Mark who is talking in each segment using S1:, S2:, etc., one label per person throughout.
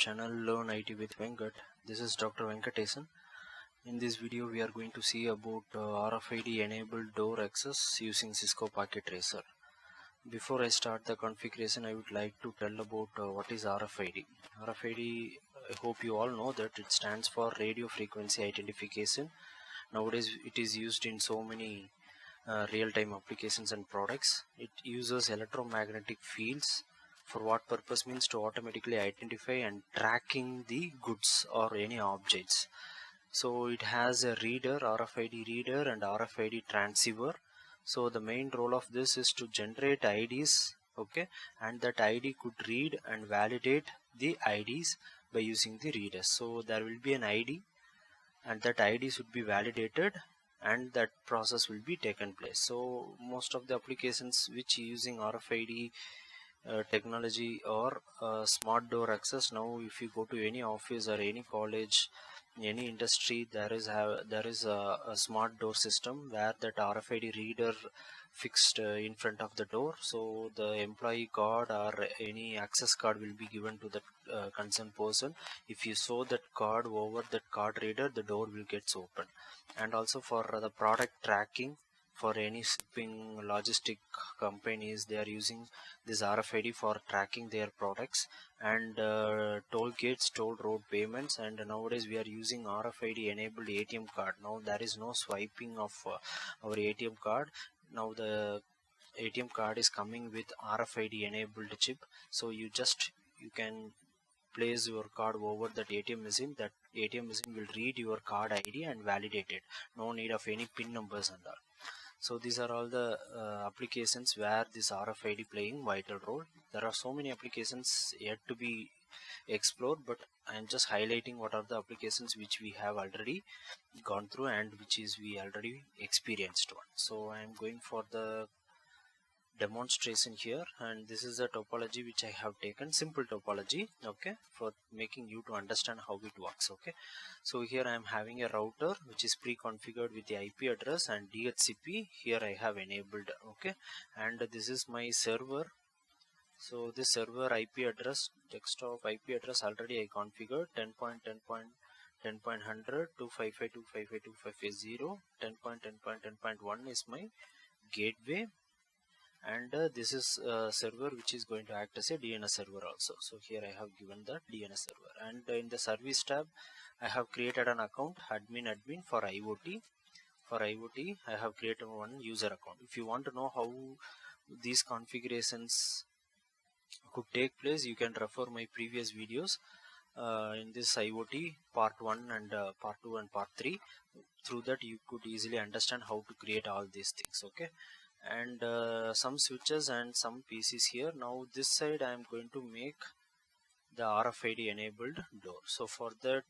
S1: channel Learn IT with Venkat. This is Dr. Venkatesan. In this video we are going to see about RFID enabled door access using Cisco Packet Tracer. Before I start the configuration, I would like to tell about what is RFID. RFID, I hope you all know that it stands for Radio Frequency Identification. Nowadays it is used in so many real-time applications and products. It uses electromagnetic fields. For what purpose? Means to automatically identify and tracking the goods or any objects. So it has a reader, RFID reader and RFID transceiver. So the main role of this is to generate IDs, okay, and that ID could read and validate the IDs by using the readers. So there will be an ID and that ID should be validated and that process will be taken place. So most of the applications which using RFID technology or smart door access. Now if you go to any office or any college, any industry, there is a smart door system where that RFID reader fixed in front of the door, so the employee card or any access card will be given to the concerned person. If you show that card over that card reader, the door will get open. And also for the product tracking, for any shipping logistic companies, they are using this RFID for tracking their products. And toll gates, toll road payments, and nowadays we are using RFID enabled ATM card. Now there is no swiping of our ATM card. Now the ATM card is coming with RFID enabled chip, so you can place your card over that ATM machine. That ATM machine will read your card ID and validate it. No need of any PIN numbers and all. So these are all the applications where this RFID playing vital role. There are so many applications yet to be explored, but I am just highlighting what are the applications which we have already gone through and which is we already experienced one. So I am going for the demonstration here, and this is a topology which I have taken, simple topology, okay, for making you to understand how it works. Okay, so here I am having a router which is pre-configured with the IP address and DHCP here I have enabled, okay, and this is my server. So this server IP address, desktop IP address already I configured 10.10.10.100 255.255.255.0. 10.10.10.1 is my gateway, and this is a server which is going to act as a DNS server also. So here I have given the DNS server, and in the service tab I have created an account admin for IoT. For IoT I have created one user account. If you want to know how these configurations could take place, you can refer my previous videos in this IoT part 1 and part 2 and part 3. Through that you could easily understand how to create all these things, okay. And some switches and some PCs here. Now this side I am going to make the RFID enabled door. So for that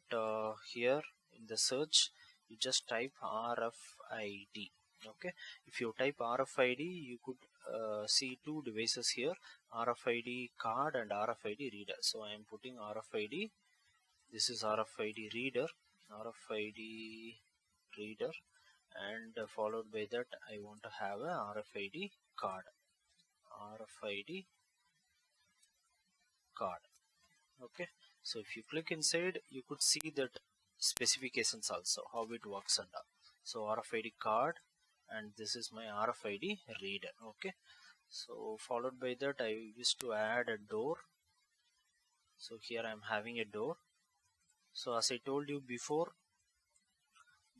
S1: here in the search you just type RFID, okay. If you type RFID you could see two devices here, RFID card and RFID reader. So I am putting RFID, this is RFID reader, and followed by that I want to have a RFID card, okay. So if you click inside you could see that specifications also how it works and all. So RFID card, and this is my RFID reader, okay. So followed by that I used to add a door. So here I am having a door. So as I told you before,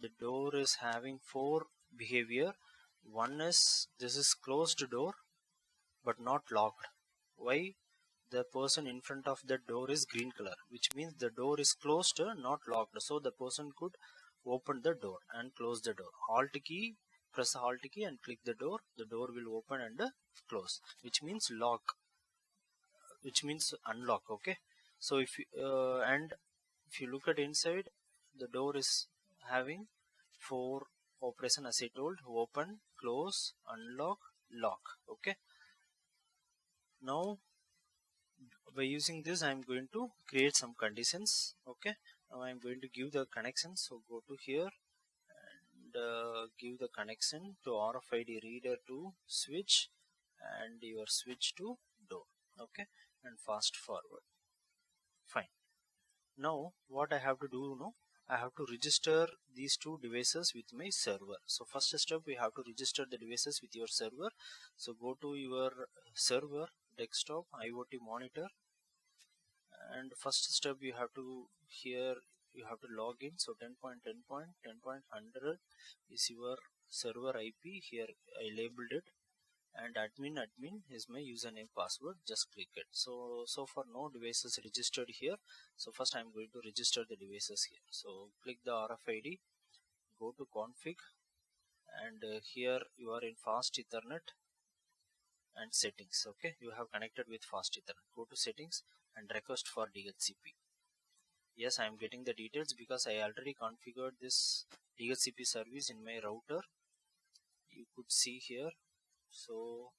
S1: the door is having four behavior. One is this is closed door but not locked. Why? The person in front of the door is green color, which means the door is closed, not locked. So the person could open the door and close the door. Alt key, press the Alt key and click the door will open and close, which means lock, which means unlock, okay. So if you look at inside, the door is having four operation as I told: open, close, unlock, lock, okay. Now by using this I am going to create some conditions, okay. Now I am going to give the connection. So go to here and give the connection to RFID reader to switch and your switch to door, okay, and fast forward. Fine. Now what I have to do now, I have to register these two devices with my server. So first step, we have to register the devices with your server. So go to your server, desktop, IoT monitor, and first step you have to, here you have to log in. So 10.10.10.100 is your server IP. Here I labeled it, and admin is my username password. Just click it. So far no devices registered here. So first I'm going to register the devices here. So click the RFID, go to config, and here you are in fast ethernet and settings. Okay, you have connected with fast ethernet. Go to settings and request for DHCP. Yes, I am getting the details because I already configured this DHCP service in my router. You could see here. So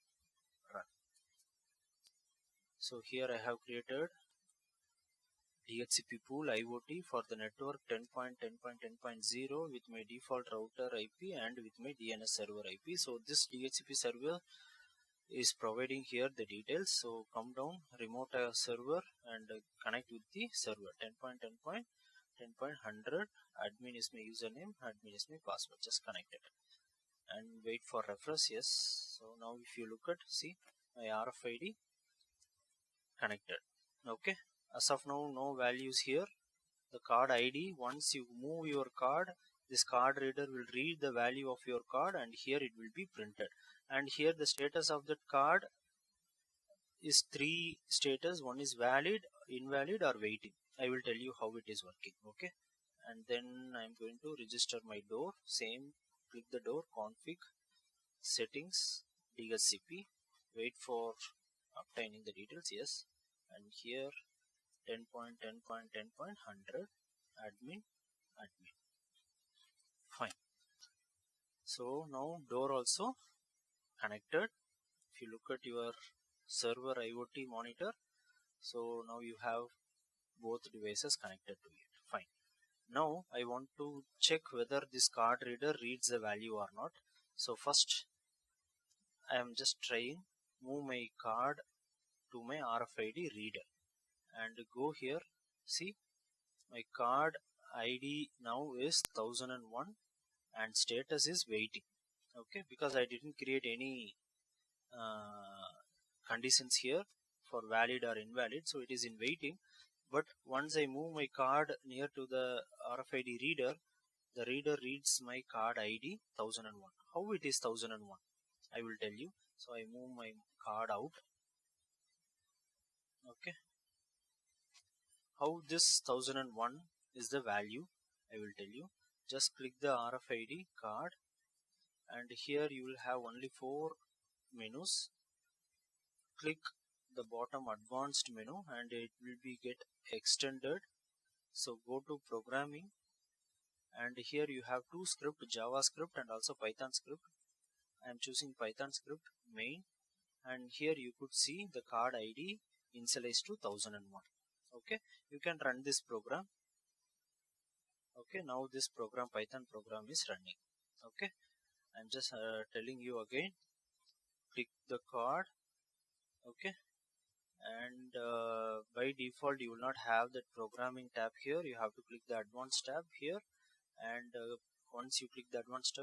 S1: run. So here I have created DHCP pool IoT for the network 10.10.10.0 with my default router IP and with my DNS server IP. So this DHCP server is providing here the details. So come down, remote server, and connect with the server 10.10.10.100. Admin is my username, admin is my password. Just connect it and wait for refresh. Yes. So now if you look at, see my RFID connected. Okay. As of now, no values here. The card ID, once you move your card, this card reader will read the value of your card, and here it will be printed. And here the status of that card is three status. One is valid, invalid, or waiting. I will tell you how it is working. Okay, and then I'm going to register my door. Same, click the door, config, settings, DHCP, wait for obtaining the details. Yes, and here 10.10.10.100 admin. Fine. So now door also connected. If you look at your server IoT monitor, so now you have both devices connected to it. Fine. Now I want to check whether this card reader reads the value or not. So first I am just trying move my card to my RFID reader and go here. See, my card ID now is 1001 and status is waiting. Okay, because I didn't create any conditions here for valid or invalid, so it is in waiting. But once I move my card near to the RFID reader, the reader reads my card ID 1001. How it is 1001? I will tell you. So I move my card out. Okay, how this 1001 is the value, I will tell you. Just click the RFID card, and here you will have only 4 menus. Click the bottom advanced menu and it will be get extended. So go to programming, and here you have two script, JavaScript and also Python script. I am choosing Python script main, and here you could see the card ID initialized to 1001. Okay, you can run this program. Okay, now this program, Python program, is running. Okay, I'm just telling you again. Click the card. Okay, and by default you will not have that programming tab here. You have to click the advanced tab here, and once you click the advanced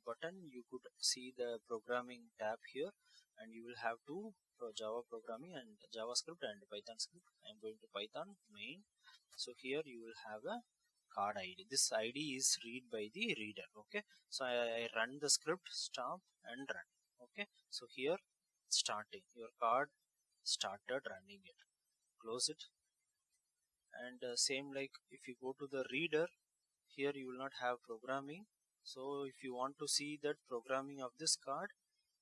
S1: button, you could see the programming tab here, and you will have to Java programming and JavaScript and Python script. I'm going to Python main. So here you will have a card ID. This ID is read by the reader. Okay, so I run the script, stop and run. Okay, so here starting, your card started running it. Close it, and same like if you go to the reader, here you will not have programming. So if you want to see that programming of this card,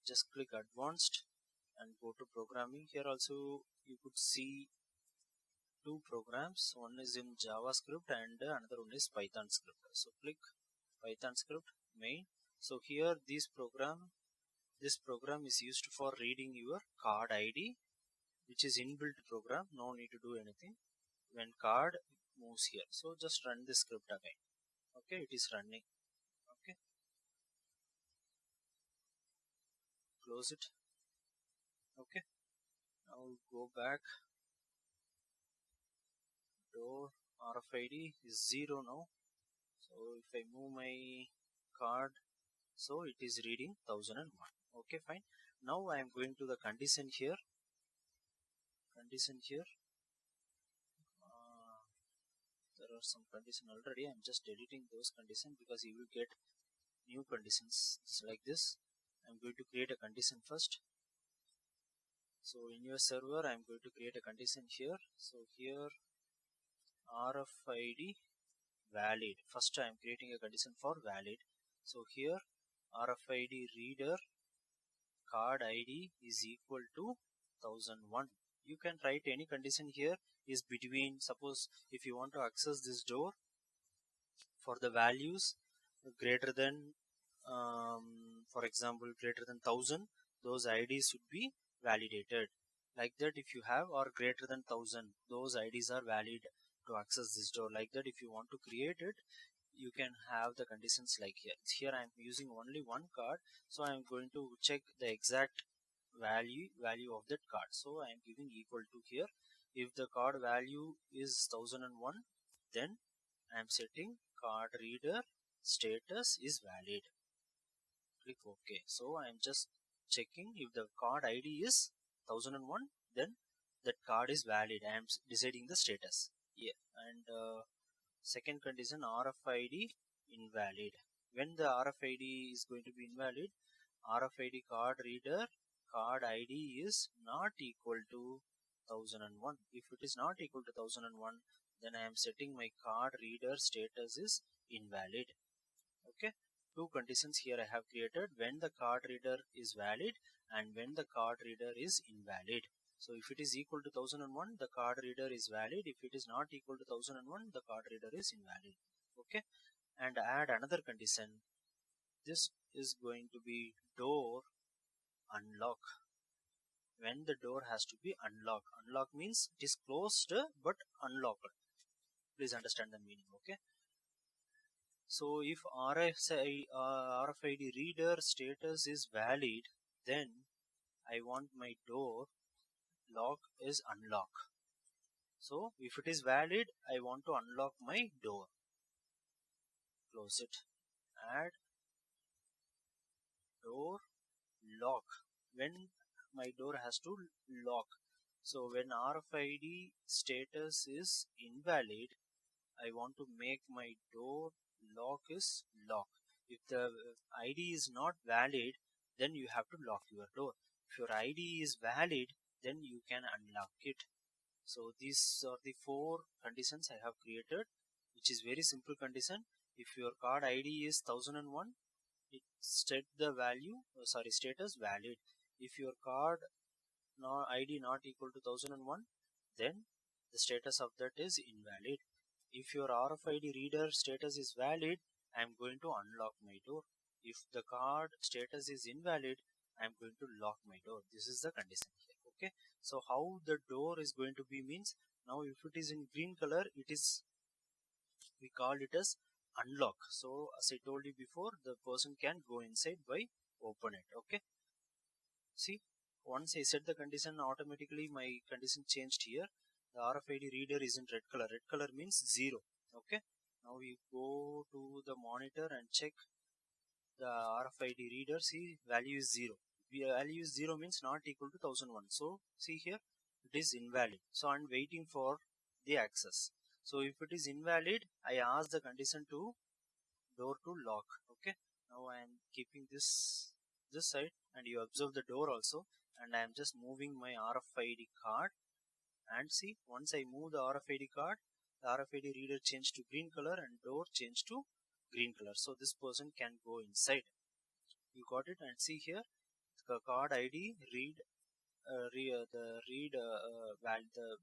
S1: just click advanced and go to programming. Here also you could see two programs. One is in JavaScript and another one is Python script. So click Python script main. So here this program is used for reading your card ID, which is inbuilt program. No need to do anything when card moves here. So just run this script again. Okay, it is running. Okay, close it. Okay, now go back. door RFID is 0 now. So if I move my card, so it is reading 1001. Okay, fine. Now I am going to the condition here. There are some conditions already. I am just deleting those conditions because you will get new conditions like this. I am going to create a condition first. So in your server I am going to create a condition here. So here RFID valid. First I am creating a condition for valid. So here RFID reader card ID is equal to 1001. You can write any condition here is between, suppose if you want to access this door for the values greater than for example greater than 1000, those IDs should be validated like that. If you have or greater than 1000, those IDs are valid to access this door. Like that, if you want to create it, you can have the conditions like here I am using only one card, so I am going to check the exact value of that card. So I am giving equal to here. If the card value is 1001, then I am setting card reader status is valid. Click OK. So I am just checking if the card ID is 1001, then that card is valid. I am deciding the status. Yeah. And second condition, RFID invalid. When the RFID is going to be invalid, RFID card reader card ID is not equal to 1001. If it is not equal to 1001, then I am setting my card reader status is invalid. Okay, two conditions here I have created: when the card reader is valid and when the card reader is invalid. So if it is equal to 1001, the card reader is valid. If it is not equal to 1001, the card reader is invalid. Okay, and add another condition. This is going to be door unlock. When the door has to be unlocked. Unlock means it is closed but unlocked. Please understand the meaning. Okay. So if RFID reader status is valid, then I want my door lock is unlock. So if it is valid, I want to unlock my door. Close it. Add door lock. When my door has to lock. So when RFID status is invalid, I want to make my door lock is lock. If the ID is not valid, then you have to lock your door. If your ID is valid, then you can unlock it. So these are the four conditions I have created, which is very simple condition. If your card ID is 1001, it set the value, status valid. If your card ID not equal to 1001, then the status of that is invalid. If your RFID reader status is valid, I am going to unlock my door. If the card status is invalid, I am going to lock my door. This is the condition here. Okay. So how the door is going to be means, now if it is in green color, it is, we call it as unlock. So as I told you before, the person can go inside by open it. Okay. See, once I set the condition, automatically my condition changed here. The RFID reader is in red color. Red color means 0. Okay. Now we go to the monitor and check the RFID reader. See, value is 0. Value is 0 means not equal to 1001. So see here, it is invalid. So I'm waiting for the access. So if it is invalid, I ask the condition to door to lock. Okay. Now I am keeping this side, and you observe the door also, and I am just moving my RFID card. And see, once I move the RFID card, the RFID reader changed to green color and door changed to green color. So this person can go inside. You got it? And see here, the card ID the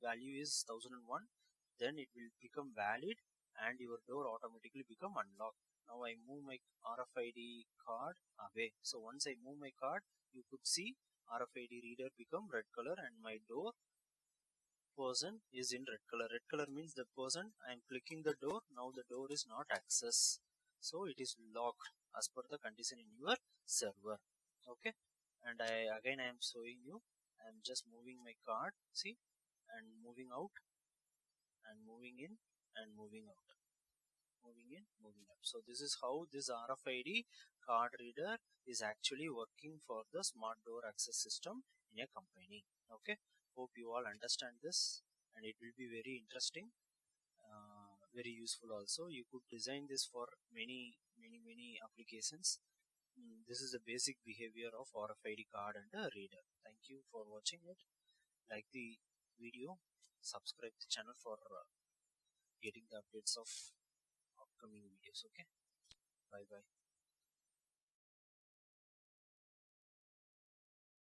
S1: value is 1001. Then it will become valid and your door automatically become unlocked. Now I move my RFID card away. So once I move my card, you could see RFID reader become red color and my door person is in red color. Red color means the person, I am clicking the door. Now the door is not accessed. So it is locked as per the condition in your server. Okay. And I am showing you, I am just moving my card, see, and moving out, and moving in and moving out, moving in, moving up. So this is how this RFID card reader is actually working for the smart door access system in a company. Okay, hope you all understand this, and it will be very interesting, very useful also. You could design this for many applications. This is the basic behavior of RFID card and a reader. Thank you for watching it. Like the video, subscribe the channel for getting the updates of upcoming videos. Okay, bye bye.